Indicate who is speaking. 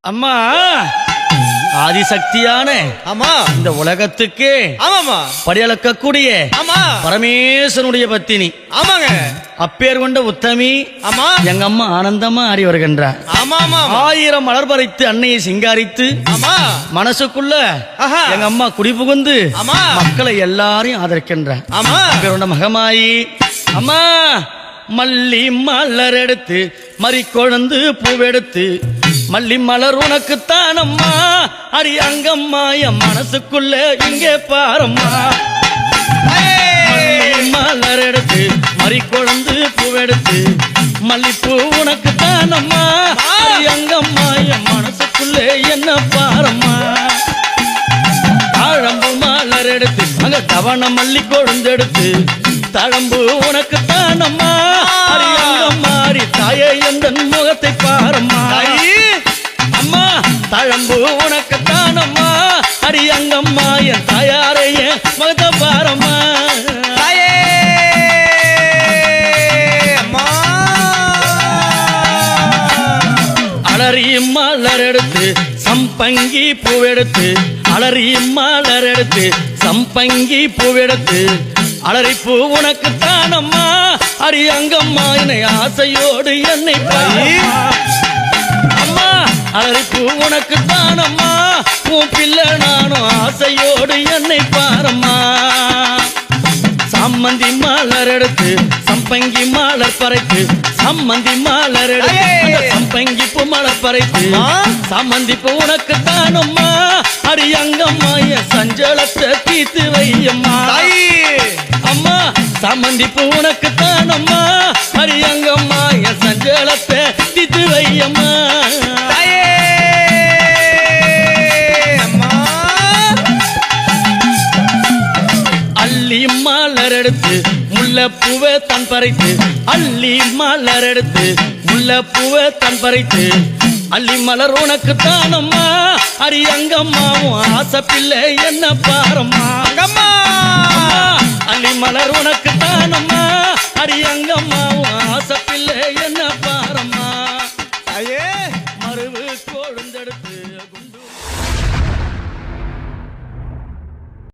Speaker 1: அம்மா ஆதிசக்தியான
Speaker 2: ஆமா
Speaker 1: இந்த உலகத்துக்கு
Speaker 2: ஆமாமா
Speaker 1: படியளக்கக்கூடிய
Speaker 2: ஆமா
Speaker 1: பரமேஸ்வரனுடைய பத்தினி.
Speaker 2: ஆமாங்க
Speaker 1: அப்பேர் கொண்ட உத்தமி
Speaker 2: ஆமா
Speaker 1: எங்க அம்மா ஆனந்தமா ஆடி வருகின்றார்.
Speaker 2: ஆமா ஆமா
Speaker 1: 1000 மலர் பறித்து அன்னையை சிங்காரித்து
Speaker 2: ஆமா
Speaker 1: மனசுக்குள்ள
Speaker 2: ஆஹா.
Speaker 1: எங்க அம்மா குடிபுகுந்து
Speaker 2: ஆமா.
Speaker 1: மக்களை எல்லாரையும் ஆதரிக்கின்றார்.
Speaker 2: ஆமா
Speaker 1: அப்பேர் கொண்ட மகமாயி அம்மா மல்லி மலர் எடுத்து மறி கொழுந்து பூவெடுத்து மல்லி மலர் உனக்குத்தான் அம்மா அடி அங்கம்மா என் மனசுக்குள்ள இங்கே பாரம்மா. மல்லி மலர் எடுத்து மறி கொழுந்து பூவெடுத்து மல்லிப்பூ உனக்குத்தான் அம்மா அடி அங்கம்மா என் மனசுக்குள்ள என்ன பாரம்மா. தாழம்பு மலர் எடுத்து அங்க தவண மல்லி கொழுந்தெடுத்து தழம்பு உனக்குத்தான் அம்மா அடி அங்கம்மா அடி தாயே எந்த முகத்தை பாரம்மா. அம்மா தழம்பு உனக்குத்தான் அம்மா அடி அங்கம்மா என் தாயாரைய முகத்தை பாரம்மா.
Speaker 2: தாயே அம்மா
Speaker 1: அலறி மலர் எடுத்து சம்பங்கி பூவெடுத்து அலறி மலர் எடுத்து சம்பங்கி பூவெடுத்து அலறிப்பூ உனக்குத்தான் அம்மா அடி அங்கம்மா என்னை ஆசையோடு என்னை அம்மா அலறிப்பூ உனக்குத்தான் அம்மா உன் பிள்ளை நானும் ஆசையோடு என்னை பாரம்மா. சம்மந்தி மலர் எடுத்து சம்பங்கி மலர் பறைத்து சம்மந்தி மலர் எடுத்து சம்பங்கி பூ மலர் பறைத்து சம்மந்தி பூ உனக்குத்தான் அம்மா அடி அங்கம்மா என் சஞ்சலத்தை தீர்த்து வையம்மா. அம்மா சம்மந்தி பூ உனக்குத்தான் அம்மா அடி அங்கம்மா என் சஞ்சலத்தை தீர்த்து வையம்மா. அள்ளி மலர் எடுத்து முல்லைப்பூவை தன் பறித்து அள்ளி மலர் எடுத்து முல்லைப்பூவை தன் பறித்து அள்ளி மலர் உனக்குத்தான் அம்மா அடி அங்கம்மா ஆசை பிள்ளை என்ன பாரம்மா. அள்ளி மலர் உனக்குத்தான் அம்மா அடி அங்கம்மா